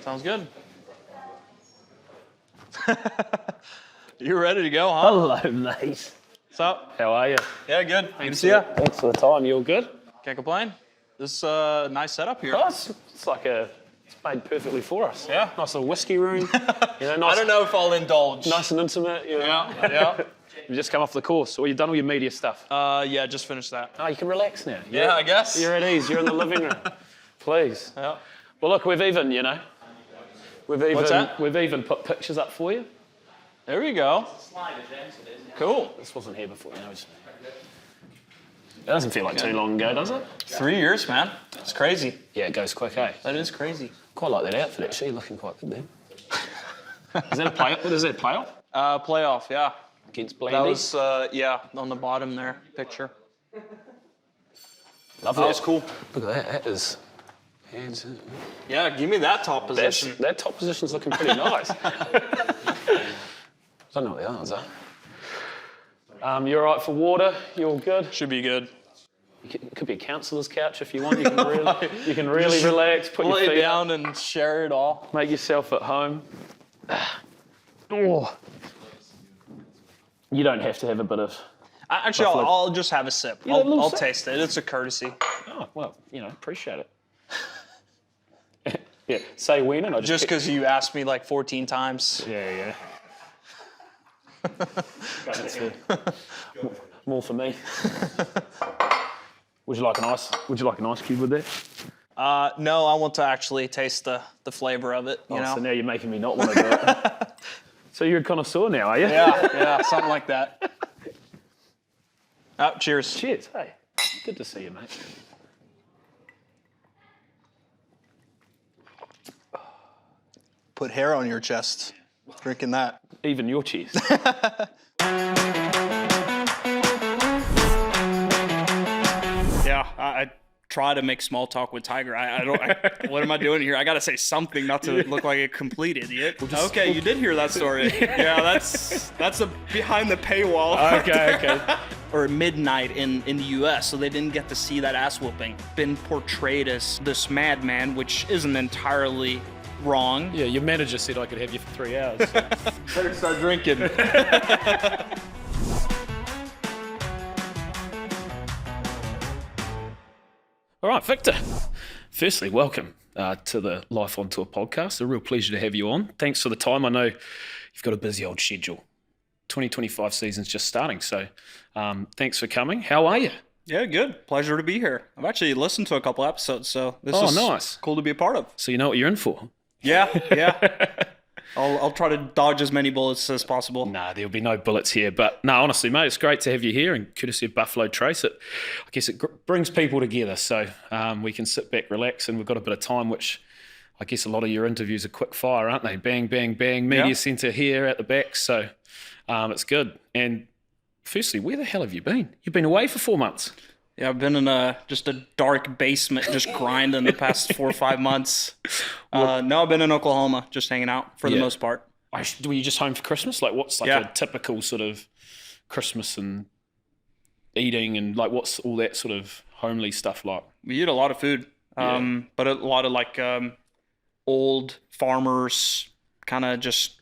Sounds good. You ready to go, huh? Hello, mate. What's up? How are you? Yeah, good. Good to see you. Thanks for the time. You all good? Can't complain. This is a nice setup here. Oh, it's made perfectly for us. Yeah. Nice little whiskey room. Nice, I don't know if I'll indulge. Nice and intimate. Yeah. You've just come off the course, or you've done all your media stuff. Yeah, just finished that. Oh, you can relax now. Yeah, I guess. You're at ease. You're in the living room. Please. Yeah. Well, look, we've even What's that? We've even put pictures up for you. There we go. Cool. This wasn't here before, It doesn't feel like too long ago, does it? 3 years, man. It's crazy. Yeah, it goes quick, eh? That is crazy. Quite like that outfit, actually. Looking quite good there. Is that a playoff? What is that, playoff? Playoff, yeah. Against Blandy? That was, on the bottom there, picture. Lovely. That was cool. Look at that. That is... Hands in. Yeah, give me that top position. That top position's looking pretty nice. I don't know what the others are. You're all right for water? You all good? Should be good. It could be a counsellor's couch if you want. You can really relax, put your Lay feet down and share it all. make yourself at home. Oh. You don't have to have a bit of... Actually, I'll just have a sip. Yeah, a little I'll sip. taste it. It's a courtesy. Oh, well, appreciate it. Yeah, say when and I Just because you asked me like 14 times. Yeah. That's good. More for me. Would you like an ice cube with that? No, I want to actually taste the flavor of it. You know? So now you're making me not want to do it. So you're a connoisseur now, are you? Yeah, something like that. Oh, cheers. Cheers. Hey, good to see you, mate. Put hair on your chest. Drinking that. Even your cheers. Yeah, I try to make small talk with Tiger. What am I doing here? I got to say something not to look like a complete idiot. Okay, you did hear that story. Yeah, that's a behind the paywall. Okay. Or midnight in the U.S., so they didn't get to see that ass whooping. Been portrayed as this madman, which isn't entirely wrong. Yeah, your manager said I could have you for 3 hours. Better start drinking. All right, Victor. Firstly, welcome to the Life on Tour podcast. A real pleasure to have you on. Thanks for the time. I know you've got a busy old schedule. 2025 season's just starting, so thanks for coming. How are you? Yeah, good. Pleasure to be here. I've actually listened to a couple episodes, so this is nice. Cool to be a part of. So you know what you're in for? Yeah. I'll try to dodge as many bullets as possible. Nah, there'll be no bullets here. But no, honestly, mate, it's great to have you here. And courtesy of Buffalo Trace, I guess it brings people together. So we can sit back, relax, and we've got a bit of time, which I guess a lot of your interviews are quick fire, aren't they? Bang, bang, bang. Media centre here at the back. So it's good. And firstly, where the hell have you been? You've been away for 4 months. Yeah, I've been in just a dark basement, just grinding the past 4 or 5 months. No, I've been in Oklahoma, just hanging out for the most part. Were you just home for Christmas? Like, what's a typical sort of Christmas and eating, and like, what's all that sort of homely stuff like? We eat a lot of food, but a lot of like old farmers, kind of just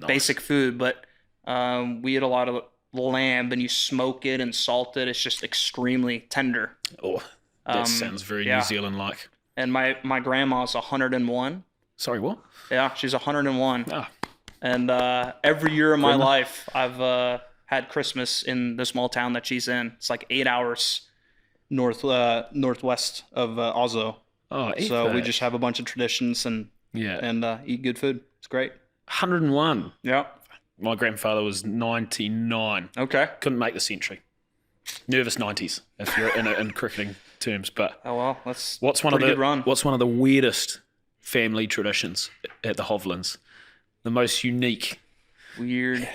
basic food. But we eat a lot of lamb, and you smoke it and salt it. It's just extremely tender. Oh, that sounds very New Zealand-like. And my grandma's 101. Sorry, what? Yeah, she's 101. Ah. And every year of my life, I've had Christmas in the small town that she's in. It's like 8 hours northwest of Oslo. Oh, so we just have a bunch of traditions and eat good food. It's great. 101. Yeah. My grandfather was 99. Okay. Couldn't make the century. Nervous 90s, if you're in cricketing terms. But that's what's one of the weirdest family traditions at the Hovlands? The most unique. Weird.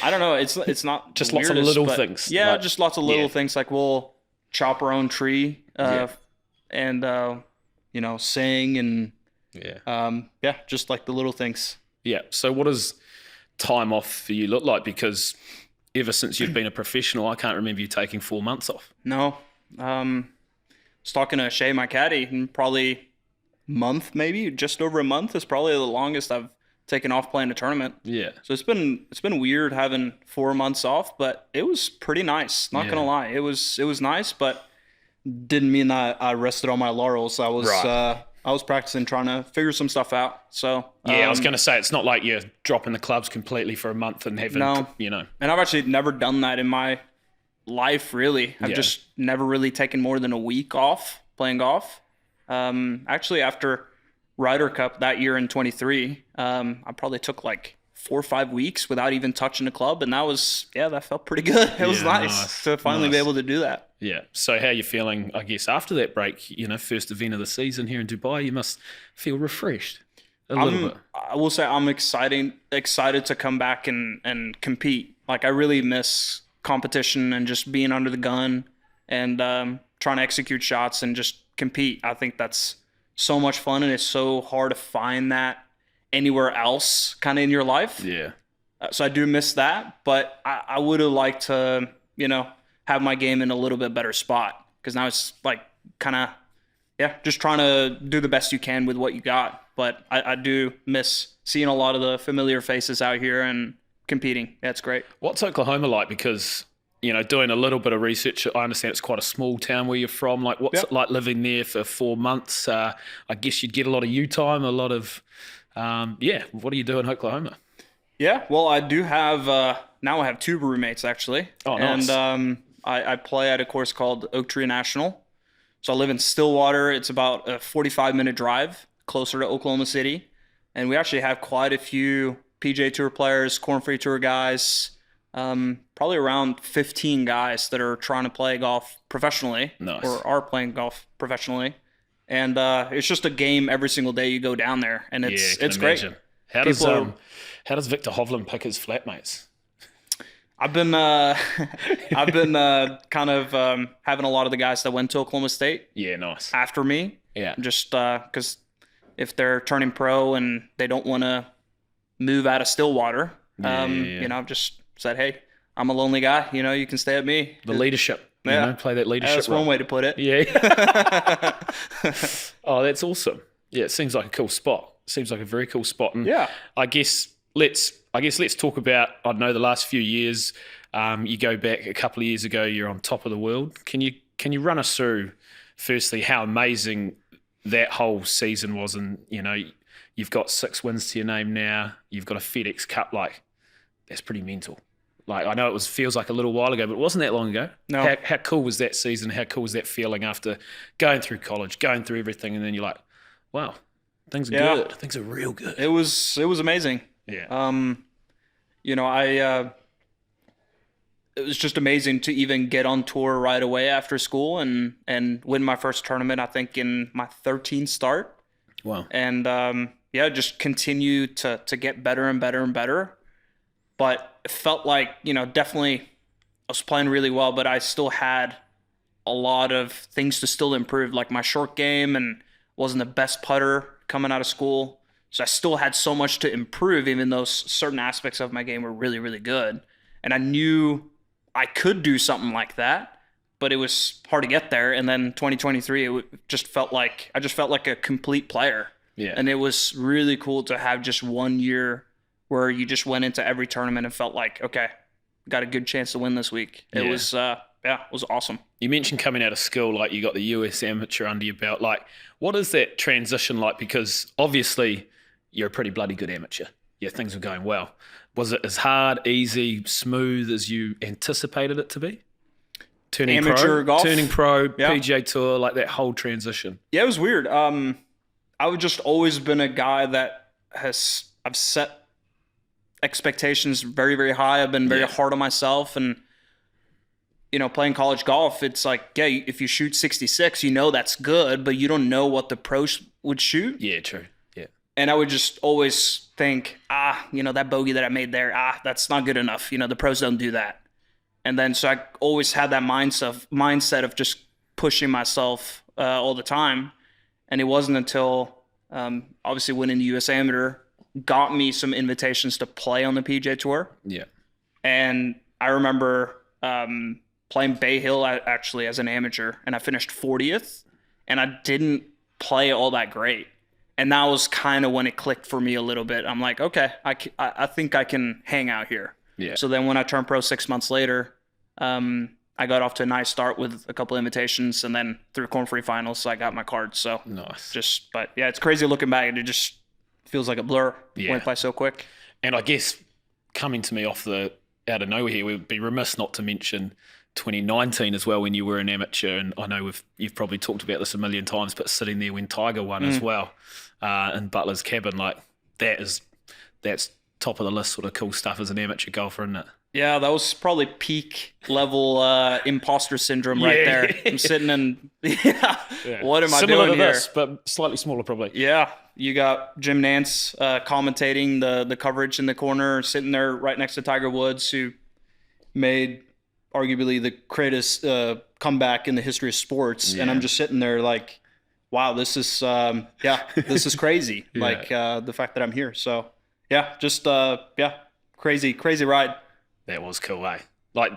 I don't know. It's not just weirdest, lots of little things. Yeah, like, just lots of little things. Like we'll chop our own tree and sing and just like the little things. Yeah. So what does time off for you look like? Because ever since you've been a professional, I can't remember you taking 4 months off. No. I was talking to Shay, my caddy, and probably month, maybe just over a month is probably the longest I've taken off playing a tournament. Yeah. So it's been weird having 4 months off, but it was pretty nice. Not gonna lie, it was nice, but didn't mean that I rested on my laurels. I was practicing, trying to figure some stuff out. So I was gonna say it's not like you're dropping the clubs completely for a month and having And I've actually never done that in my life, really. I've just never really taken more than a week off playing golf. Actually, after Ryder Cup that year in 23, I probably took like 4 or 5 weeks without even touching the club, and that felt pretty good. It was nice to finally be able to do that. Yeah. So how are you feeling, I guess, after that break, first event of the season here in Dubai? You must feel refreshed a little bit. I will say I'm excited to come back and compete. Like, I really miss competition and just being under the gun and trying to execute shots and just compete. I think that's so much fun, and it's so hard to find that anywhere else kind of in your life. Yeah. So I do miss that, but I would have liked to, have my game in a little bit better spot, because now it's like kind of, just trying to do the best you can with what you got. But I do miss seeing a lot of the familiar faces out here and competing. Yeah, it's great. What's Oklahoma like? Because, doing a little bit of research, I understand it's quite a small town where you're from. Like, what's it like living there for 4 months? I guess you'd get a lot of U time, a lot of, what do you do in Oklahoma? Yeah, well, I do have, now I have 2 roommates, actually. Oh, nice. And I play at a course called Oak Tree National. So I live in Stillwater. It's about a 45-minute drive closer to Oklahoma City. And we actually have quite a few PGA Tour players, Corn Free Tour guys, probably around 15 guys that are trying to play golf professionally. Nice. Or are playing golf professionally. And it's just a game every single day you go down there, and it's great. How does Viktor Hovland pick his flatmates? I've been kind of having a lot of the guys that went to Oklahoma State. Yeah, nice. After me. Yeah. Just because if they're turning pro and they don't want to move out of Stillwater, I've just said, hey, I'm a lonely guy. You can stay at me. The leadership. Play that leadership That's role. one way to put it. Yeah. Oh, that's awesome. Yeah, it seems like a cool spot. Seems like a very cool spot. And I guess let's talk about, I know, the last few years. You go back a couple of years ago, you're on top of the world. Can you run us through, firstly, how amazing that whole season was? And, you've got 6 wins to your name now. You've got a FedEx Cup. Like, that's pretty mental. Like, I know feels like a little while ago, but it wasn't that long ago. No. How cool was that season? How cool was that feeling after going through college, going through everything, and then you're like, wow, things are good. Things are real good. It was amazing. Yeah. It was just amazing to even get on tour right away after school and win my first tournament, I think, in my 13th start. Wow. And just continue to get better and better and better. But it felt like, definitely I was playing really well, but I still had a lot of things to still improve, like my short game, and wasn't the best putter coming out of school. So I still had so much to improve, even though certain aspects of my game were really, really good. And I knew I could do something like that, but it was hard to get there. And then 2023, I just felt like a complete player. Yeah. And it was really cool to have just 1 year where you just went into every tournament and felt like, okay, got a good chance to win this week. It was awesome. You mentioned coming out of school, like you got the US amateur under your belt. Like, what is that transition like? Because obviously you're a pretty bloody good amateur. Yeah, things were going well. Was it as hard, easy, smooth as you anticipated it to be? Turning amateur golf? Turning pro, PGA Tour, like that whole transition. Yeah, it was weird. I've just always been a guy that I've set expectations very, very high. I've been very hard on myself, and playing college golf, it's like, if you shoot 66, that's good, but you don't know what the pros would shoot. Yeah, true. Yeah. And I would just always think, that bogey that I made there, that's not good enough. The pros don't do that. And then so I always had that mindset of just pushing myself all the time. And it wasn't until obviously winning the US Amateur got me some invitations to play on the PGA Tour. Yeah. And I remember playing Bay Hill actually as an amateur, and I finished 40th, and I didn't play all that great. And that was kind of when it clicked for me a little bit. I'm like, okay, I think I can hang out here. Yeah. So then when I turned pro 6 months later, I got off to a nice start with a couple invitations, and then through Corn Free Finals, so I got my card. So nice. But yeah, it's crazy looking back, and it just feels like a blur. Yeah. Went by so quick. And I guess coming to me out of nowhere here, we'd be remiss not to mention 2019 as well, when you were an amateur. And I know you've probably talked about this a million times, but sitting there when Tiger won as well, in Butler's cabin, like that's top of the list sort of cool stuff as an amateur golfer, isn't it? Yeah, that was probably peak level imposter syndrome right there. I'm sitting in, what am I Similar doing to here? this, but slightly smaller probably. Yeah, you got Jim Nance commentating the coverage in the corner, sitting there right next to Tiger Woods, who made arguably the greatest comeback in the history of sports. And I'm just sitting there like, wow, this is this is crazy. Like the fact that I'm here. So yeah, just crazy ride. That was cool, eh? Like,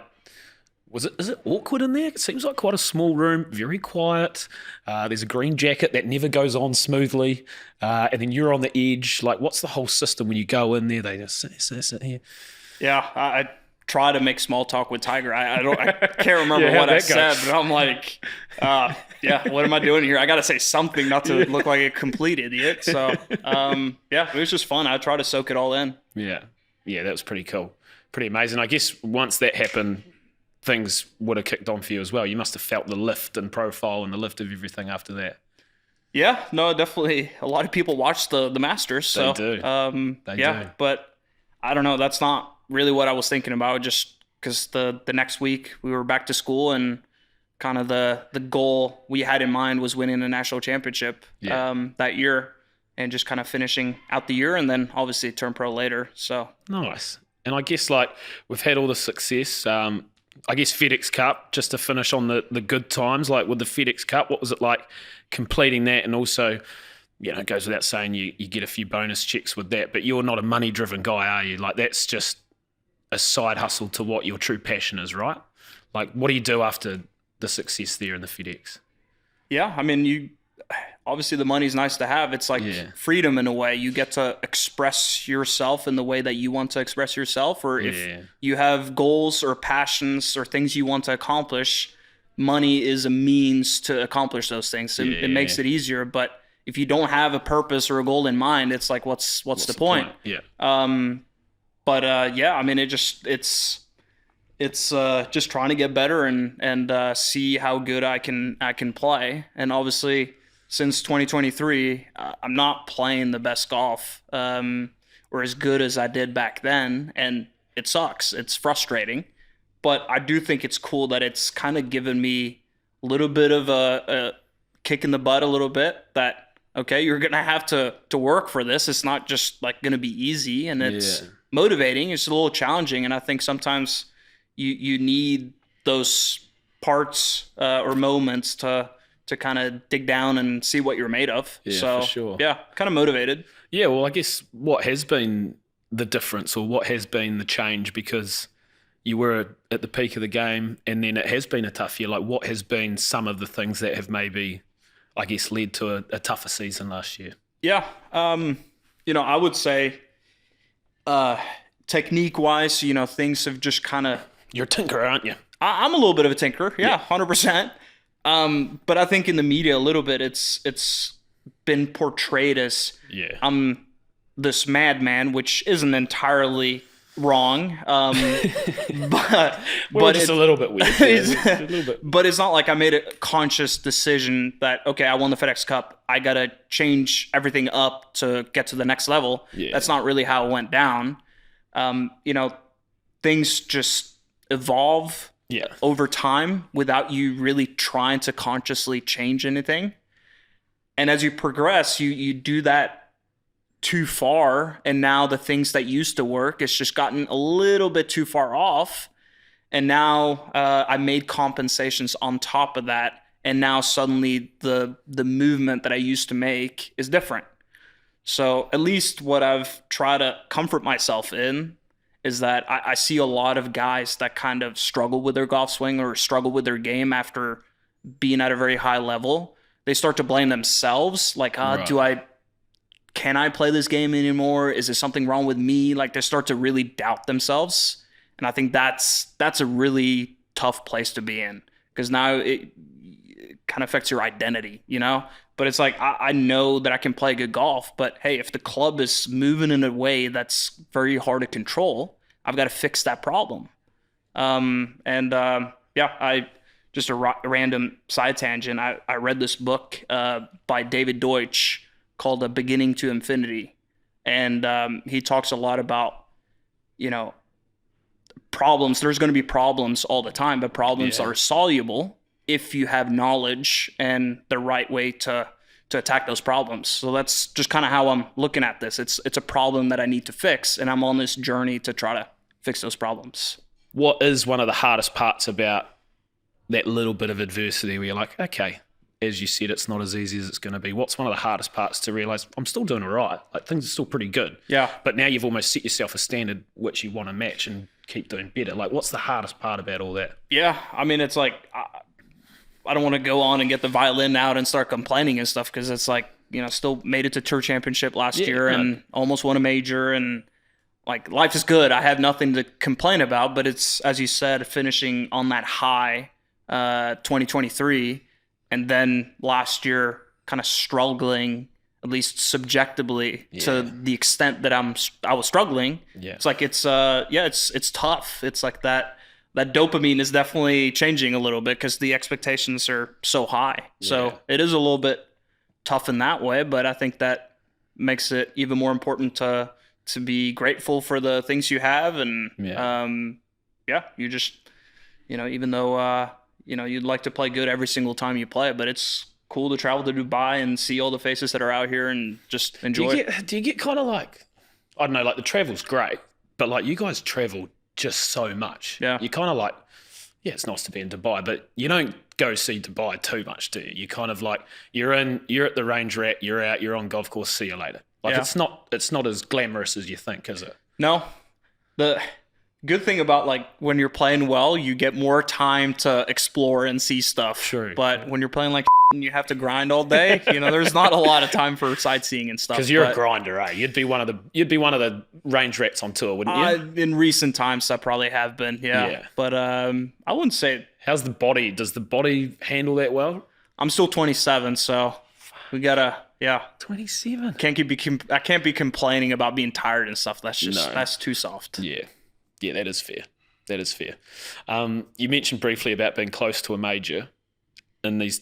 is it awkward in there? It seems like quite a small room, very quiet. There's a green jacket that never goes on smoothly. And then you're on the edge. Like, what's the whole system when you go in there? They just sit here. Yeah, I try to make small talk with Tiger. I can't remember what I said, but I'm like, what am I doing here? I got to say something not to look like a complete idiot. So, it was just fun. I try to soak it all in. Yeah, that was pretty cool. Pretty amazing. I guess once that happened, things would have kicked on for you as well. You must have felt the lift in profile and the lift of everything after that. Yeah, no, definitely. A lot of people watch the Masters. So, they do. They do. But I don't know. That's not really what I was thinking about, just because the next week we were back to school, and kind of the goal we had in mind was winning a national championship that year, and just kind of finishing out the year, and then obviously turn pro later. So nice. And I guess like we've had all the success. I guess FedEx Cup, just to finish on the good times, like with the FedEx Cup, what was it like completing that? And also, it goes without saying you get a few bonus checks with that, but you're not a money-driven guy, are you? Like that's just a side hustle to what your true passion is, right? Like what do you do after the success there in the FedEx? Yeah, I mean, obviously the money's nice to have. It's like freedom in a way. You get to express yourself in the way that you want to express yourself, or if you have goals or passions or things you want to accomplish, money is a means to accomplish those things. It makes it easier, but if you don't have a purpose or a goal in mind, it's like, what's the point? Yeah. I mean, it's just trying to get better and see how good I can play. And obviously, since 2023, I'm not playing the best golf or as good as I did back then, and it sucks. It's frustrating, but I do think it's cool that it's kind of given me a little bit of a kick in the butt a little bit that, okay, you're going to have to work for this. It's not just like going to be easy, and it's motivating. It's a little challenging, and I think sometimes you need those parts or moments to kind of dig down and see what you're made of. Yeah, so, for sure. Yeah, kind of motivated. Yeah, well, I guess what has been the difference, or what has been the change, because you were at the peak of the game and then it has been a tough year. Like what has been some of the things that have maybe, I guess, led to a tougher season last year? Yeah, I would say technique-wise, things have just kind of... You're a tinkerer, aren't you? I'm a little bit of a tinkerer, 100%. But I think in the media a little bit, it's been portrayed as I'm this madman, which isn't entirely wrong. But just a little bit weird. A little bit. But it's not like I made a conscious decision that, okay, I won the FedEx Cup, I got to change everything up to get to the next level. Yeah. That's not really how it went down. Things just evolve over time without you really trying to consciously change anything. And as you progress, you do that too far, and now the things that used to work, it's just gotten a little bit too far off. And now I made compensations on top of that, and now suddenly the movement that I used to make is different. So at least what I've tried to comfort myself in is that I see a lot of guys that kind of struggle with their golf swing or struggle with their game after being at a very high level. They start to blame themselves, like, right. Do can I play this game anymore? Is there something wrong with me? Like they start to really doubt themselves. And I think that's a really tough place to be in, because now it kind of affects your identity, you know? But it's like, I know that I can play good golf, but hey, if the club is moving in a way that's very hard to control, I've got to fix that problem. I just a random side tangent. I read this book by David Deutsch called A Beginning to Infinity. And he talks a lot about, you know, problems. There's going to be problems all the time, but problems are soluble if you have knowledge and the right way to attack those problems. So that's just kind of how I'm looking at this. It's a problem that I need to fix, and I'm on this journey to try to fix those problems. What is one of the hardest parts about that little bit of adversity where you're like, okay, as you said, it's not as easy as it's going to be? What's one of the hardest parts to realize I'm still doing all right? Like things are still pretty good. Yeah. But now you've almost set yourself a standard which you want to match and keep doing better. Like what's the hardest part about all that? Yeah. I mean, it's like, I don't want to go on and get the violin out and start complaining and stuff, because it's like, you know, still made it to Tour Championship last year and almost won a major, and like life is good. I have nothing to complain about, but it's, as you said, finishing on that high 2023, and then last year kind of struggling, at least subjectively, to the extent that I was struggling. Yeah. It's like it's tough. It's like that dopamine is definitely changing a little bit because the expectations are so high. Yeah. So it is a little bit tough in that way, but I think that makes it even more important to be grateful for the things you have. And you just, you know, even though you know, you'd like to play good every single time you play, but it's cool to travel to Dubai and see all the faces that are out here and just enjoy it. Do you get kind of like, I don't know, like the travel's great, but like you guys travel just so much. Yeah. You're kind of like, yeah, it's nice to be in Dubai, but you don't go see Dubai too much, do you? You kind of like, you're at the range rack, you're out, you're on golf course, see you later. Like it's not as glamorous as you think, is it? No. The good thing about like when you're playing well, you get more time to explore and see stuff. Sure. But when you're playing like and you have to grind all day, you know, there's not a lot of time for sightseeing and stuff. Because you're a grinder, eh? You'd be one of the range rats on tour, wouldn't you? In recent times, I probably have been, yeah. But I wouldn't say. How's the body? Does the body handle that well? I'm still 27, so we gotta, 27. I can't be complaining about being tired and stuff. That's just that's too soft. Yeah, that is fair. That is fair. You mentioned briefly about being close to a major. In these,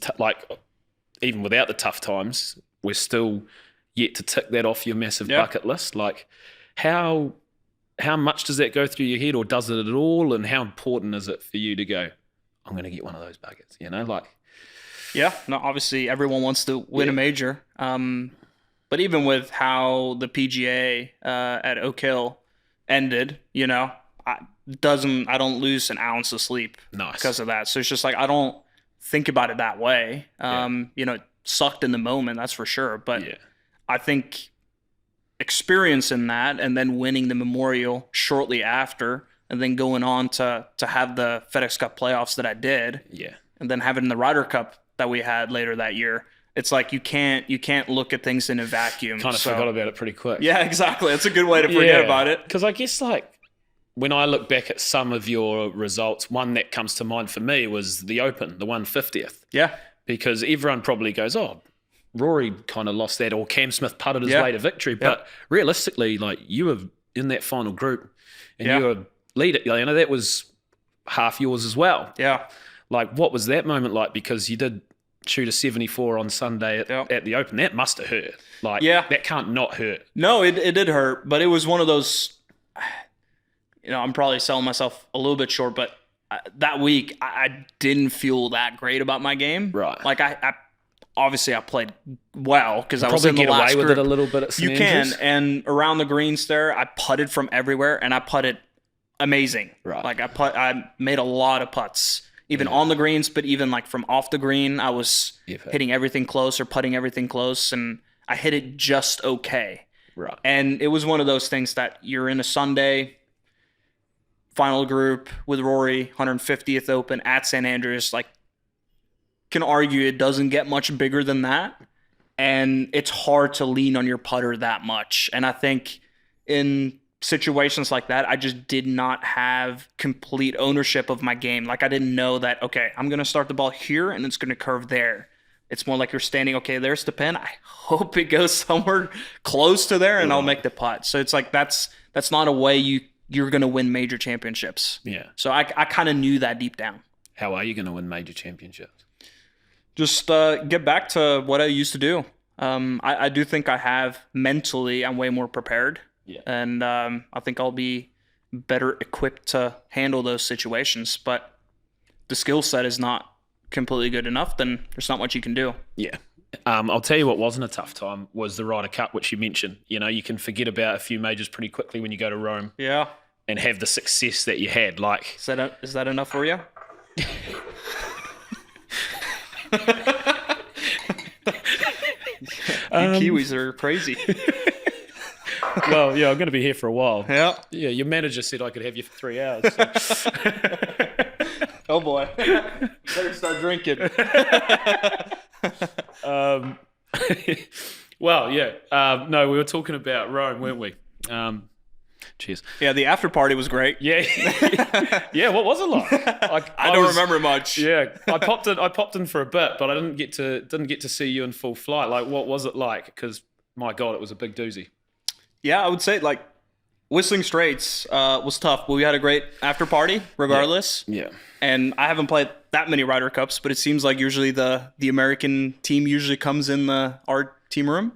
even without the tough times, we're still yet to tick that off your massive bucket list. Like, how much does that go through your head, or does it at all? And how important is it for you to go, I'm going to get one of those buckets, you know? Like, yeah, no, obviously everyone wants to win a major. But even with how the PGA at Oak Hill ended, you know, I don't lose an ounce of sleep because of that. So it's just like, I don't think about it that way. You know, it sucked in the moment, that's for sure. But I think experiencing that and then winning the Memorial shortly after, and then going on to have the FedEx Cup playoffs that I did, and then having the Ryder Cup that we had later that year, it's like you can't look at things in a vacuum. Kind of forgot about it pretty quick. Yeah, exactly. It's a good way to forget about it. Because I guess like when I look back at some of your results, one that comes to mind for me was the Open, the 150th. Yeah. Because everyone probably goes, oh, Rory kind of lost that, or Cam Smith putted his way to victory. But realistically, like, you were in that final group and you were leader. You know, that was half yours as well. Yeah. Like, what was that moment like? Because you did shoot a 74 on Sunday at the Open. That must have hurt. Like, that can't not hurt. No, it did hurt, but it was one of those, you know, I'm probably selling myself a little bit short, but that week I didn't feel that great about my game. Right. Like I obviously I played well because I was in the last group. Probably get away with it a little bit at some inches. You can, and around the greens there, I putted from everywhere, and I putted amazing. Right. Like I made a lot of putts, even on the greens, but even like from off the green, I was hitting everything close or putting everything close, and I hit it just okay. Right. And it was one of those things that you're in a Sunday final group with Rory, 150th Open at St. Andrews. Like, can argue it doesn't get much bigger than that. and it's hard to lean on your putter that much. And I think in situations like that, I just did not have complete ownership of my game. Like I didn't know that, okay, I'm going to start the ball here and it's going to curve there. It's more like you're standing, okay, there's the pin. I hope it goes somewhere close to there and I'll make the putt. So it's like that's not a way you're going to win major championships. Yeah. So I kind of knew that deep down. How are you going to win major championships? Just get back to what I used to do. I do think I have mentally, I'm way more prepared. Yeah. And I think I'll be better equipped to handle those situations. But the skill set is not completely good enough, then there's not much you can do. Yeah. I'll tell you what wasn't a tough time was the Ryder Cup, which you mentioned. You know, you can forget about a few majors pretty quickly when you go to Rome. Yeah. And have the success that you had. Like, is that enough for you? You Kiwis are crazy. Well, yeah, I'm going to be here for a while. Yeah. Yeah, your manager said I could have you for 3 hours. So. Oh, boy. Better start drinking. Well, yeah. No, we were talking about Rome, weren't we? Cheers. Yeah, the after party was great. Yeah. Yeah, what was it like? I don't remember much. Yeah, I popped in for a bit, but I didn't get to see you in full flight. Like, what was it like? Because, my God, it was a big doozy. Yeah, I would say, like, Whistling Straits was tough, but we had a great after party regardless. Yeah. And I haven't played that many Ryder Cups, but it seems like usually the American team usually comes in our team room.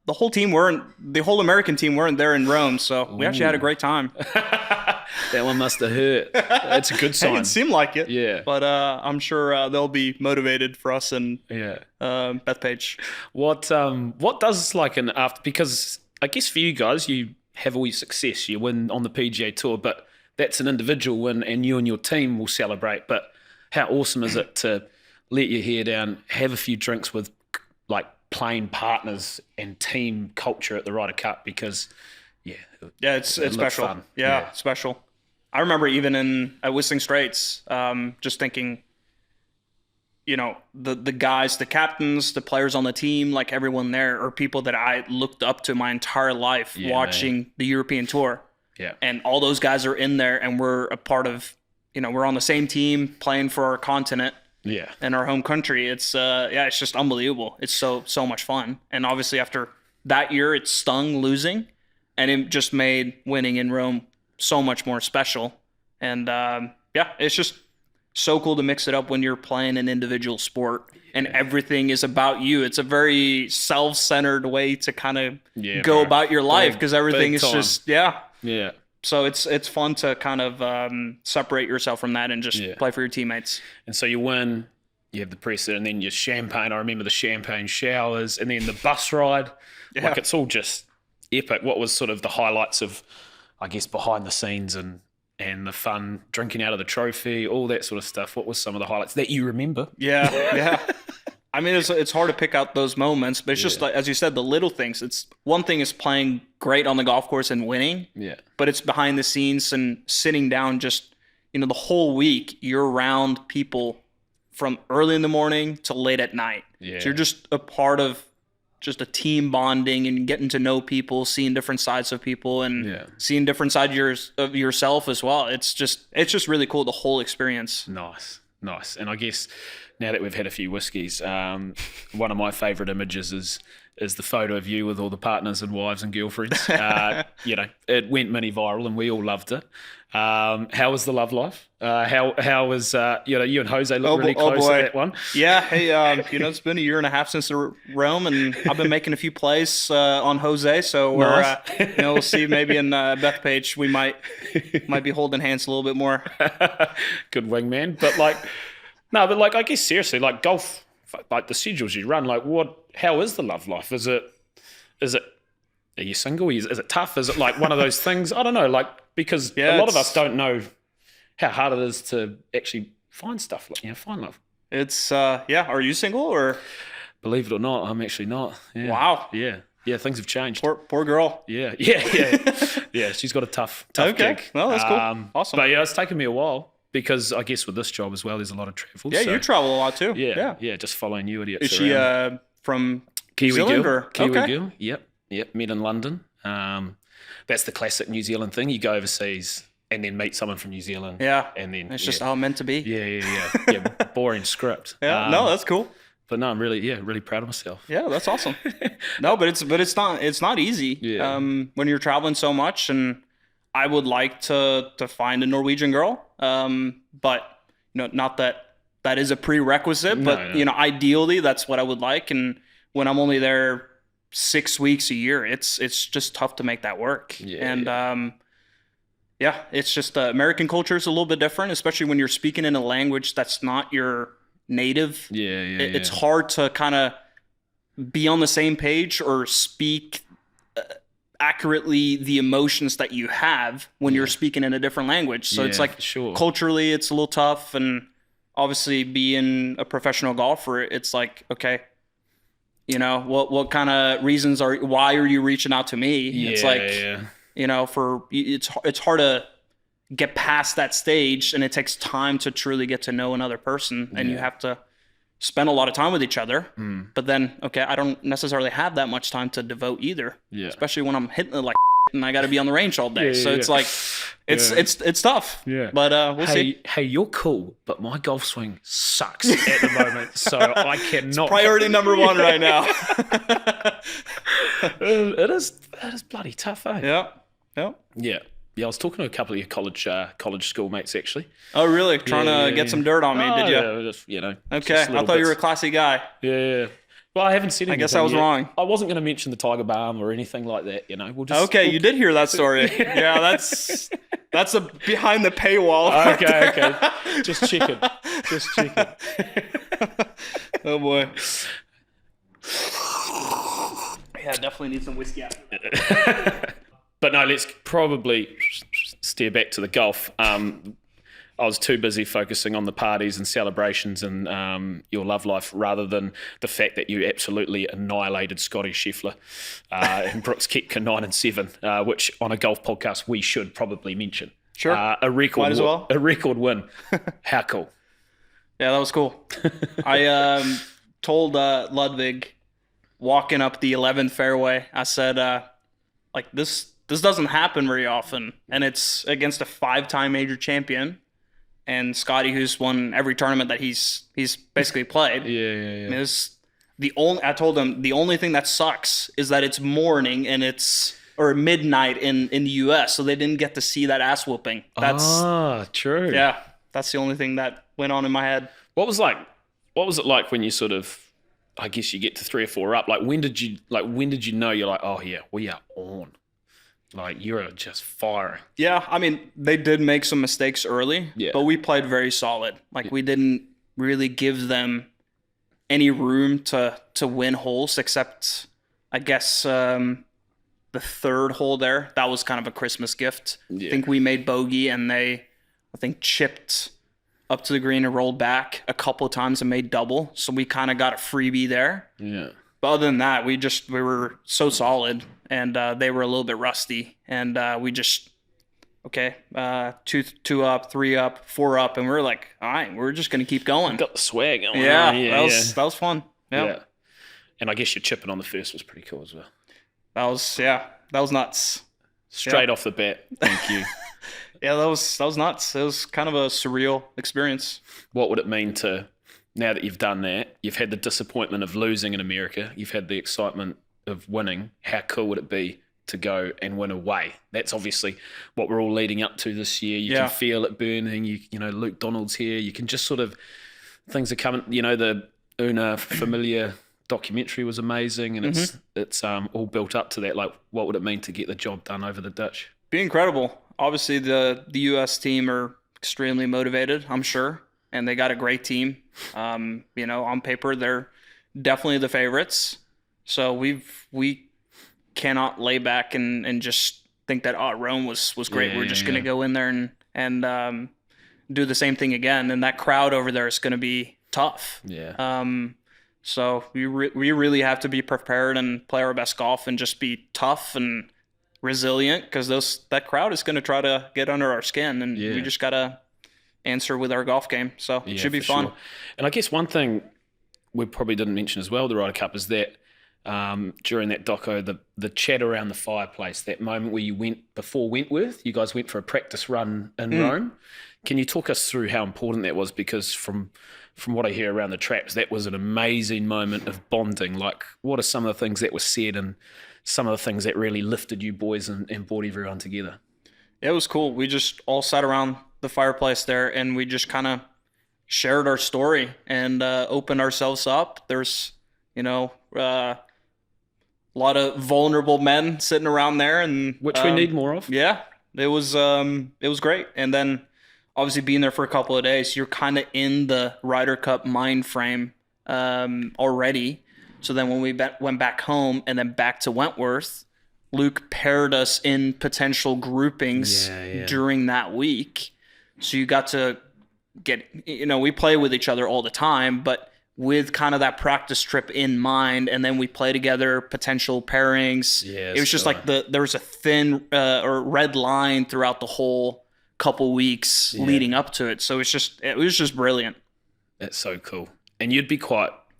The whole American team weren't there in Rome, so we actually had a great time. That one must have hurt. That's a good sign. It seemed like it. Yeah. But I'm sure they'll be motivated for us and Bethpage. What does like an after, because I guess for you guys, you have all your success, you win on the PGA Tour, but that's an individual win and you and your team will celebrate. But how awesome is it to let your hair down, have a few drinks with like playing partners and team culture at the Ryder Cup? Because it's special. Fun. Yeah, special. I remember even at Whistling Straits, just thinking, you know, the guys, the captains, the players on the team, like everyone there are people that I looked up to my entire life watching the European Tour. Yeah. And all those guys are in there and we're a part of, you know, we're on the same team playing for our continent. Yeah. In our home country. It's it's just unbelievable. It's so much fun. And obviously after that year it stung losing and it just made winning in Rome so much more special. And it's just so cool to mix it up when you're playing an individual sport and everything is about you. It's a very self-centered way to kind of go about your life because everything is just Yeah. So it's fun to kind of separate yourself from that and just play for your teammates. And so you win, you have the presser, and then your champagne. I remember the champagne showers, and then the bus ride. Yeah. Like, it's all just epic. What was sort of the highlights of, I guess, behind the scenes and the fun, drinking out of the trophy, all that sort of stuff? What was some of the highlights that you remember? Yeah. I mean, it's hard to pick out those moments, but it's just like, as you said, the little things. It's one thing is playing great on the golf course and winning, but it's behind the scenes and sitting down just, you know, the whole week you're around people from early in the morning to late at night. Yeah. So you're just a part of just a team bonding and getting to know people, seeing different sides of people and seeing different sides of yourself as well. It's just really cool, the whole experience. Nice. And I guess now that we've had a few whiskeys, one of my favourite images is the photo of you with all the partners and wives and girlfriends. You know, it went mini viral and we all loved it. How was the love life? How was you and Jose look really close at that one? Yeah, hey, it's been a year and a half since the Rome, and I've been making a few plays on Jose. So we're we'll see. Maybe in Bethpage we might be holding hands a little bit more. Good wingman, but I guess seriously, like golf, like the schedules you run, like how is the love life? Is it? Are you single? Is it tough? Is it like one of those things? I don't know, like, because a lot of us don't know how hard it is to actually find stuff, like, find love. It's, are you single or? Believe it or not, I'm actually not. Yeah. Wow. Yeah, things have changed. Poor girl. Yeah. Yeah, she's got a tough gig. Well, that's cool. Awesome. But it's taken me a while. Because I guess with this job as well, there's a lot of travel. Yeah, you travel a lot too. Yeah, just following you idiots around. from Kiwi New Zealand? girl. Or? Kiwi Okay. girl. Yep. Met in London. That's the classic New Zealand thing. You go overseas and then meet someone from New Zealand. Yeah. And then It's just how it meant to be. Yeah. Boring script. Yeah. No, that's cool. But no, I'm really proud of myself. Yeah, that's awesome. No, but it's not easy. Yeah. When you're traveling so much, and I would like to find a Norwegian girl. But not that is a prerequisite, but ideally that's what I would like. And when I'm only there 6 weeks a year, it's just tough to make that work. Yeah. And it's just American culture is a little bit different, especially when you're speaking in a language that's not your native. It's hard to kind of be on the same page or speak accurately the emotions that you have when you're speaking in a different language. So it's like culturally it's a little tough, and obviously being a professional golfer, it's like, okay, what kind of reasons why are you reaching out to me? It's like, it's hard to get past that stage, and it takes time to truly get to know another person, and you have to spend a lot of time with each other. But then, I don't necessarily have that much time to devote either, especially when I'm hitting it like and I got to be on the range all day. So it's like, it's tough. Yeah. But we'll see. Hey, you're cool, but my golf swing sucks at the moment, so I cannot. Priority number one right now. It is bloody tough, eh? Yeah. Yeah, I was talking to a couple of your college schoolmates actually. Oh, really? Trying to get some dirt on me, did you? Yeah, just, Okay, I thought you were a classy guy. Yeah. Well, I haven't said anything. I guess I was wrong. I wasn't going to mention the Tiger Balm or anything like that, We'll just, you did hear that story. Yeah, that's a behind the paywall. Okay. Just checking. Oh, boy. Yeah, definitely need some whiskey after that. But no, let's probably steer back to the golf. I was too busy focusing on the parties and celebrations and your love life rather than the fact that you absolutely annihilated Scotty Scheffler and Brooks Koepka 9 and 7, which on a golf podcast we should probably mention. Sure. A record Might as well. A record win. How cool. Yeah, that was cool. I told Ludwig walking up the 11th fairway, I said, this doesn't happen very often, and it's against a 5-time major champion, and Scotty, who's won every tournament that he's basically played. Yeah. I told him the only thing that sucks is that it's morning and or midnight in the U.S., so they didn't get to see that ass whooping. That's true. Yeah, that's the only thing that went on in my head. What was it like when you sort of, I guess you get to 3 or 4 up? When did you know you're like, oh yeah, we are on? Like, you're just firing. Yeah, I mean, they did make some mistakes early, but we played very solid. We didn't really give them any room to win holes, except, I guess, the 3rd hole there. That was kind of a Christmas gift. Yeah. I think we made bogey, and they, chipped up to the green and rolled back a couple of times and made double. So we kind of got a freebie there. Yeah. But other than that, we were so solid, and they were a little bit rusty, and we just, 2 up, 3 up, 4 up, and we were like, all right, we're just gonna keep going. Got the swag going. Yeah, that was fun. Yeah. And I guess your chipping on the first was pretty cool as well. That was nuts. Straight off the bat. Thank you. Yeah, that was nuts. It was kind of a surreal experience. What would it mean to, now that you've done that, you've had the disappointment of losing in America, you've had the excitement of winning, how cool would it be to go and win away? That's obviously what we're all leading up to this year. You can feel it burning. You know, Luke Donald's here. You can just sort of, things are coming, the Una Familiar documentary was amazing, and it's all built up to that. Like, what would it mean to get the job done over the Dutch? Be incredible. Obviously, the U.S. team are extremely motivated, I'm sure, and they got a great team. On paper, they're definitely the favorites. So we cannot lay back and just think that Rome was great. We're just going to go in there and do the same thing again. And that crowd over there is going to be tough. Yeah. So we really have to be prepared and play our best golf and just be tough and resilient, because that crowd is going to try to get under our skin, and we just got to answer with our golf game. So it should be fun. Sure. And I guess one thing we probably didn't mention as well, the Ryder Cup, is that during that doco, the chat around the fireplace, that moment where you went before Wentworth, you guys went for a practice run in Rome. Can you talk us through how important that was? Because from what I hear around the traps, that was an amazing moment of bonding. Like, what are some of the things that were said and some of the things that really lifted you boys and brought everyone together? Yeah, it was cool. We just all sat around the fireplace there, and we just kind of shared our story and opened ourselves up. There's, a lot of vulnerable men sitting around there, and which we need more of. Yeah, it was great. And then obviously being there for a couple of days, you're kind of in the Ryder Cup mind frame already. So then when we went back home and then back to Wentworth, Luke paired us in potential groupings during that week. So you got to get, we play with each other all the time, but with kind of that practice trip in mind, and then we play together, potential pairings. It was just like there was a thin or red line throughout the whole couple weeks leading up to it. So it was just brilliant. That's so cool. And are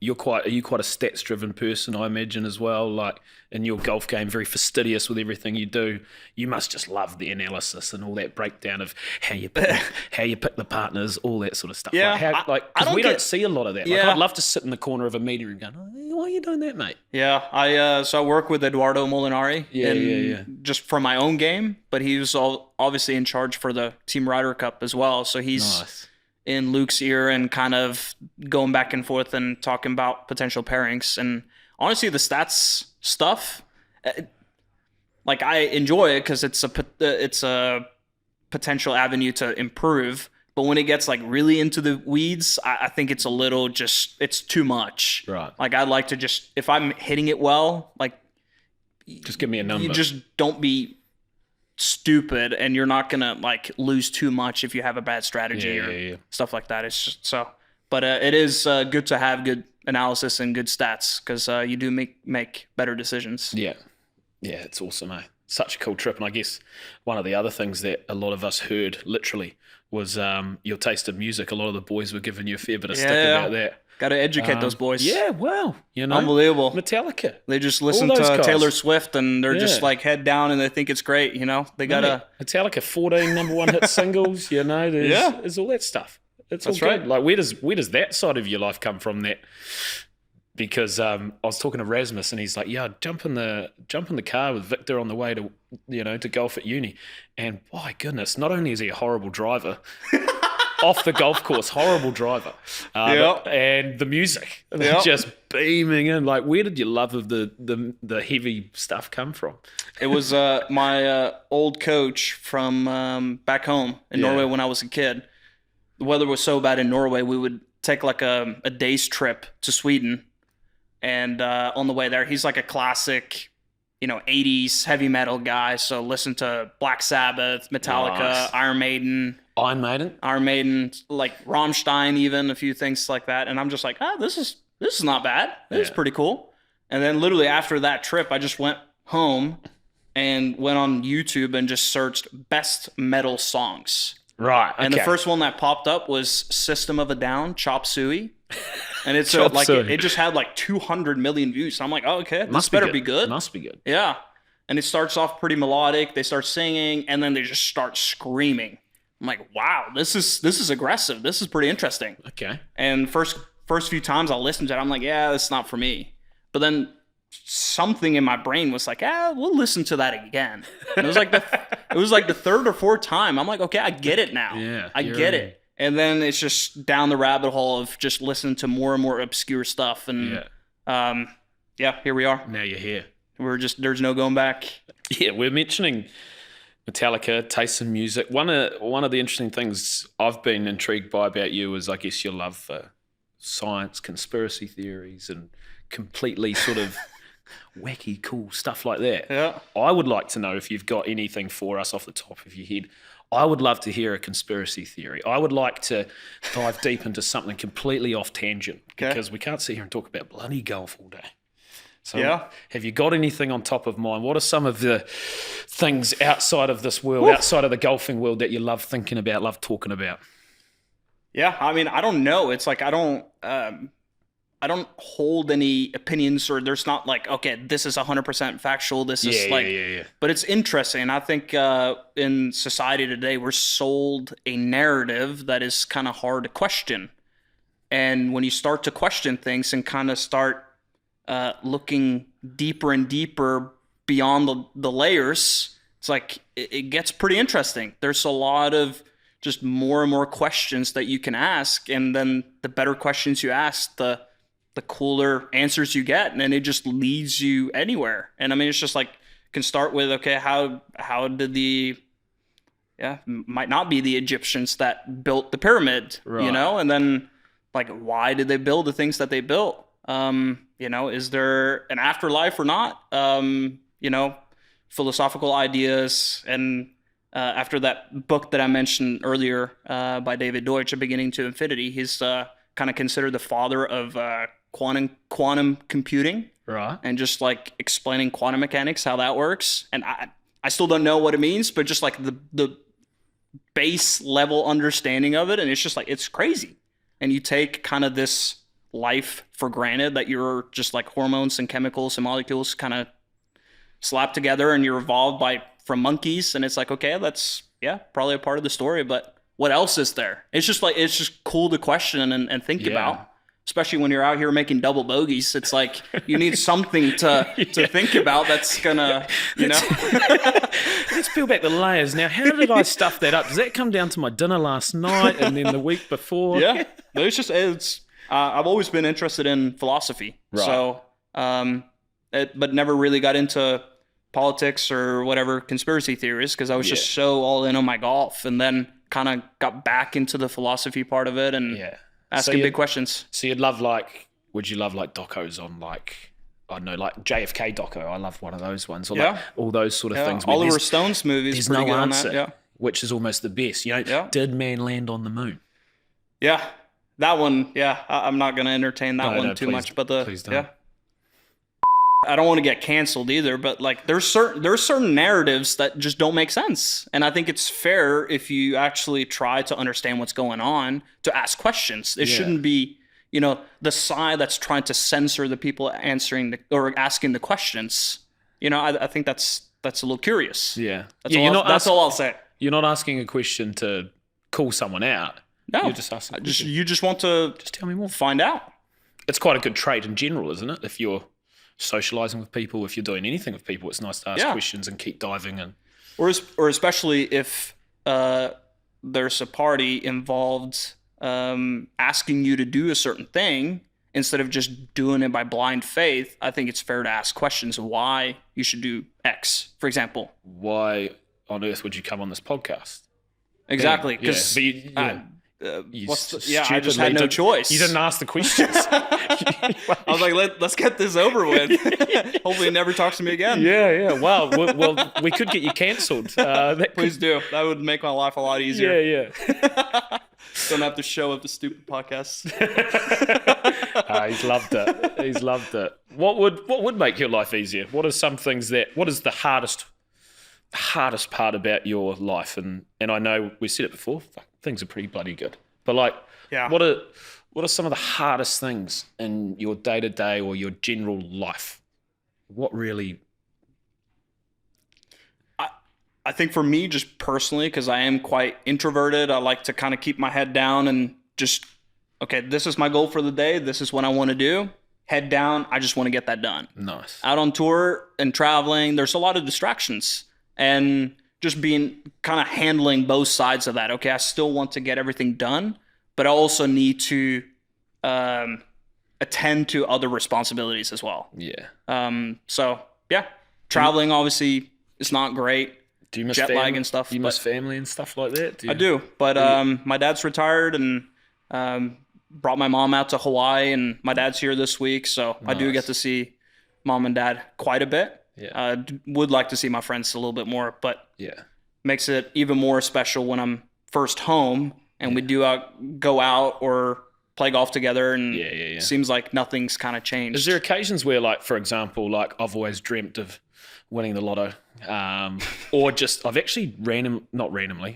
you quite a stats driven person, I imagine, as well? Like in your golf game, very fastidious with everything you do. You must just love the analysis and all that breakdown of how you pick the partners, all that sort of stuff. Yeah, because we don't see a lot of that. Like, I'd love to sit in the corner of a meeting and go, "Oh, why are you doing that, mate?" Yeah, I work with Eduardo Molinari. Just for my own game, but he was obviously in charge for the Team Ryder Cup as well. So he's nice. In Luke's ear and kind of going back and forth and talking about potential pairings. And honestly, the stats stuff, like, I enjoy it because it's a potential avenue to improve. But when it gets like really into the weeds, I think it's a little it's too much. Right. Like, I'd like to if I'm hitting it well, like, just give me a number. You just don't be stupid, and you're not gonna like lose too much if you have a bad strategy or stuff like that. It's just so, but it is good to have good analysis and good stats, because you do make better decisions. Yeah, it's awesome, eh? Such a cool trip. And I guess one of the other things that a lot of us heard literally was your taste of music. A lot of the boys were giving you a fair bit of stick about that. Got to educate those boys. Yeah, well, unbelievable. Metallica. They just listen to Taylor Swift, and they're just like head down, and they think it's great. They gotta Metallica 14 number one hit singles. There's all that stuff. That's all good. Like, where does that side of your life come from? That because I was talking to Rasmus, and he's like, "Yeah, I'd jump in the car with Viktor on the way to to golf at uni," and my goodness, not only is he a horrible driver. Off the golf course, horrible driver. And the music, just beaming in. Like, where did your love of the heavy stuff come from? It was my old coach from back home in Norway when I was a kid. The weather was so bad in Norway, we would take like a day's trip to Sweden. And on the way there, he's like a classic, 80s heavy metal guy. So listen to Black Sabbath, Metallica, Iron Maiden, like Rammstein, even a few things like that. And I'm just like, this is not bad. This is pretty cool. And then literally after that trip, I just went home and went on YouTube and just searched best metal songs. Right. Okay. And the first one that popped up was System of a Down, Chop Suey. And it's it just had like 200 million views. So I'm like, okay, this better be good. Must be good. Yeah. And it starts off pretty melodic. They start singing, and then they just start screaming. I'm like, wow, this is aggressive. This is pretty interesting. Okay. And first few times I listened to it, I'm like, yeah, that's not for me. But then something in my brain was like, we'll listen to that again. And it was like the third or fourth time. I'm like, okay, I get it now. Yeah, I get it. And then it's just down the rabbit hole of just listening to more and more obscure stuff. And here we are. Now you're here. There's no going back. Yeah, we're mentioning Metallica, taste in music. One of the interesting things I've been intrigued by about you is, I guess, your love for science, conspiracy theories, and completely sort of wacky, cool stuff like that. Yeah. I would like to know if you've got anything for us off the top of your head. I would love to hear a conspiracy theory. I would like to dive deep into something completely off tangent, because we can't sit here and talk about bloody golf all day. So have you got anything on top of mind? What are some of the things outside of this world, outside of the golfing world, that you love thinking about, love talking about? Yeah, I mean, I don't know. It's like I don't I don't hold any opinions, or there's not like, okay, this is 100% factual. This is like, but it's interesting. And I think in society today, we're sold a narrative that is kind of hard to question. And when you start to question things and kind of start looking deeper and deeper beyond the layers, it's like it gets pretty interesting. There's a lot of just more and more questions that you can ask, and then the better questions you ask, the cooler answers you get, and then it just leads you anywhere. And I mean, it's just like, can start with, okay, how did might not be the Egyptians that built the pyramid, right. you know, and then like, why did they build the things that they built? You know, is there an afterlife or not? You know, philosophical ideas. And after that book that I mentioned earlier by David Deutsch, A Beginning to Infinity, he's kind of considered the father of quantum computing, right? And just like explaining quantum mechanics, how that works. And I still don't know what it means, but just like the base level understanding of it, and it's just like, it's crazy. And you take kind of this life for granted, that you're just like hormones and chemicals and molecules kind of slapped together, and you're evolved from monkeys, and it's like, okay, that's probably a part of the story, but what else is there? It's just like, it's just cool to question and think about, especially when you're out here making double bogeys. It's like, you need something to think about that's gonna, you know. Let's peel back the layers. Now, how did I stuff that up? Does that come down to my dinner last night and then the week before? Yeah, it's I've always been interested in philosophy, right. So but never really got into politics or whatever conspiracy theories, because I was just so all in on my golf, and then kind of got back into the philosophy part of it and asking big questions. So would you love like docos on like, I don't know, like JFK doco? I love one of those ones, or like all those sort of things. Oliver Stone's movies. There's pretty no good answer, on that. which is almost the best. You know, did man land on the moon? Yeah, that one. Yeah, I'm not going to entertain that one too much, but please don't. I don't want to get canceled either, but like there's certain narratives that just don't make sense. And I think it's fair, if you actually try to understand what's going on, to ask questions. It shouldn't be, you know, the side that's trying to censor the people answering or asking the questions. You know, I think that's a little curious. Yeah. That's all I'll say. You're not asking a question to call someone out. No. You're just asking. You just want to just tell me more. Find out. It's quite a good trait in general, isn't it? If you're socializing with people, if you're doing anything with people, it's nice to ask questions and keep diving in. Or especially if there's a party involved asking you to do a certain thing, instead of just doing it by blind faith. I think it's fair to ask questions of why you should do X, for example. Why on earth would you come on this podcast? Exactly, because I just had no choice. You didn't ask the questions. I was like, let's get this over with. Hopefully, he never talks to me again. Yeah. Wow. Well, we could get you cancelled. Please do. That would make my life a lot easier. Yeah. Don't have to show up to stupid podcasts. He's loved it. What would make your life easier? What are some things what is the hardest part about your life? And I know we said it before, things are pretty bloody good. But like, what are some of the hardest things in your day-to-day or your general life? What really... I think for me, just personally, because I am quite introverted, I like to kind of keep my head down and just, okay, this is my goal for the day. This is what I want to do. Head down. I just want to get that done. Nice. Out on tour and traveling, there's a lot of distractions, and just being kind of handling both sides of that. Okay, I still want to get everything done, but I also need to attend to other responsibilities as well. Yeah. So yeah, traveling obviously is not great. Do you miss jet lag and stuff? Do you miss family and stuff like that? I do, but my dad's retired, and brought my mom out to Hawaii, and my dad's here this week, so nice. I do get to see mom and dad quite a bit. Yeah. Would like to see my friends a little bit more, but makes it even more special when I'm first home and we do go out or play golf together, and Yeah. seems like nothing's kind of changed. Is there occasions where, like, for example, like I've always dreamt of winning the lotto, or just I've actually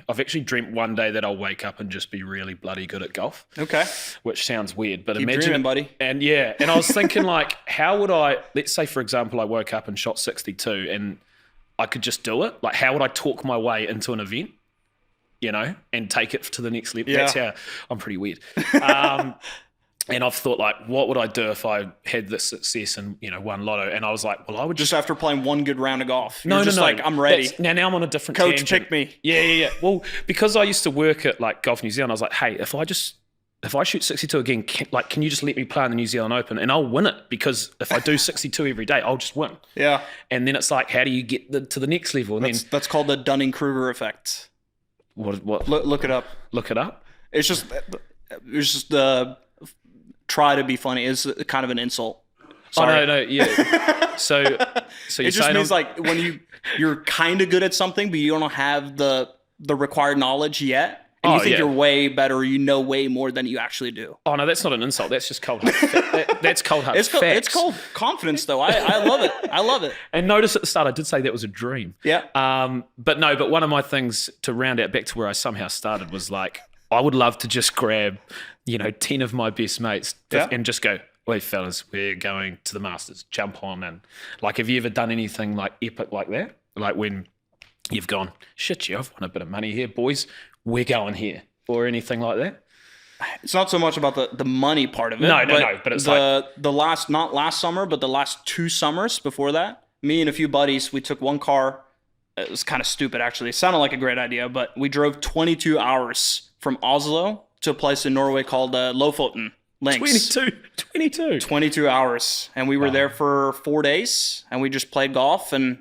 I've actually dreamt one day that I'll wake up and just be really bloody good at golf. Okay. Which sounds weird, but Keep imagine dreaming, buddy. And I was thinking, like, how would let's say, for example, I woke up and shot 62 and I could just do it. Like, how would I talk my way into an event, and take it to the next level? Yeah. That's how I'm pretty weird. And I've thought, like, what would I do if I had this success and, won lotto? And I was like, well, I would Just after playing one good round of golf. No. Like, I'm ready. Now I'm on a different Coach, tangent. pick me. Yeah. Well, because I used to work at, like, Golf New Zealand, I was like, hey, if I shoot 62 again, can you just let me play in the New Zealand Open? And I'll win it, because if I do 62 every day, I'll just win. Yeah. And then it's like, how do you get to the next level? And That's called the Dunning-Kruger effect. What? Look it up. Look it up? It's just try to be funny is kind of an insult. Sorry. Oh, no, yeah. So you're it just saying means like when you're kind of good at something, but you don't have the required knowledge yet. And you think you're way better, you know way more than you actually do. Oh, no, that's not an insult. That's just cold hard. That's cold hard facts. It's called confidence, though. I love it. I love it. And notice at the start, I did say that was a dream. Yeah. But one of my things to round out back to where I somehow started was, like, I would love to just grab, 10 of my best mates and just go, wait, fellas, we're going to the Masters. Jump on. And, like, have you ever done anything, like, epic like that? Like, when you've gone, shit, I've won a bit of money here, boys. We're going here, or anything like that? It's not so much about the money part of it. No, but it's not last summer, but the last 2 summers before that, me and a few buddies, we took one car. It was kind of stupid, actually. It sounded like a great idea, but we drove 22 hours from Oslo to a place in Norway called Lofoten Links. 22 hours. And we were there for 4 days, and we just played golf. And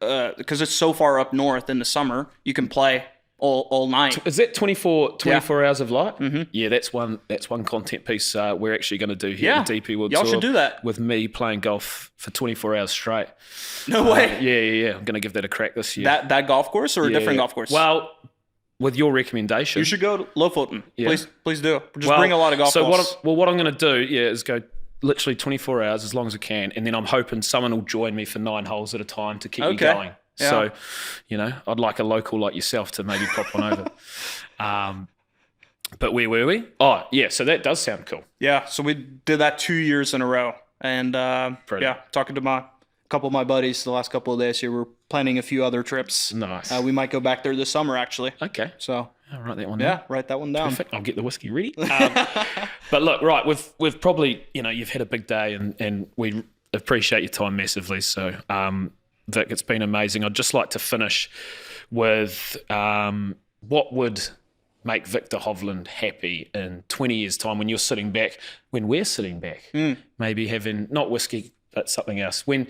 because it's so far up north in the summer, you can play all night. Is that 24 hours of light? Mm-hmm. Yeah, that's one content piece we're actually going to do here at the DP World Tour. Y'all should do that. With me playing golf for 24 hours straight. No way. Yeah. I'm going to give that a crack this year. That golf course or a different golf course? Well, with your recommendation. You should go to Lofoten. Yeah. Please do. Just bring a lot of golf balls. What I'm going to do, is go literally 24 hours as long as I can, and then I'm hoping someone will join me for 9 holes at a time to keep me going. Yeah. So, I'd like a local like yourself to maybe pop on over. But where were we? Oh, yeah, so that does sound cool. Yeah, so we did that 2 years in a row. And, talking to a couple of my buddies the last couple of days here, we're planning a few other trips. Nice. We might go back there this summer, actually. Okay. So I'll write that one down. Yeah, write that one down. Perfect. I'll get the whiskey ready. But look, right, we've probably, you've had a big day, and we appreciate your time massively. So, Vic, it's been amazing. I'd just like to finish with what would make Viktor Hovland happy in 20 years' time when we're sitting back, maybe having, not whiskey, but something else. When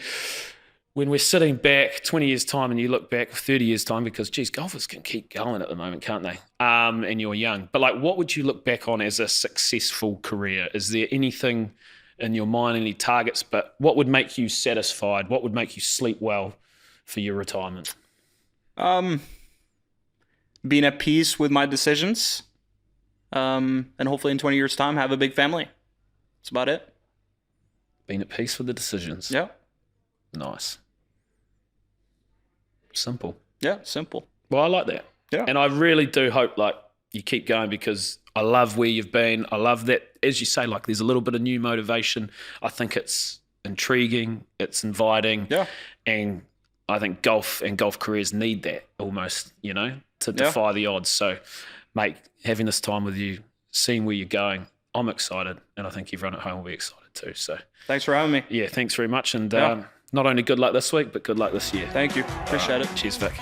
we're sitting back 20 years' time and you look back 30 years' time, because, geez, golfers can keep going at the moment, can't they? And you're young. But, like, what would you look back on as a successful career? Is there anything in your mind, any targets, but what would make you satisfied? What would make you sleep well for your retirement? Being at peace with my decisions, and hopefully in 20 years' time have a big family. That's about it. Being at peace with the decisions. Yeah. Nice. Simple. Yeah, simple. Well, I like that. Yeah. And I really do hope, like, you keep going, because I love where you've been. I love that, as you say, like, there's a little bit of new motivation. I think it's intriguing. It's inviting. Yeah. And I think golf and golf careers need that almost, to defy the odds. So, mate, having this time with you, seeing where you're going, I'm excited. And I think everyone at home will be excited too. So, thanks for having me. Yeah, thanks very much. And not only good luck this week, but good luck this year. Thank you. Appreciate it. Cheers, Vic.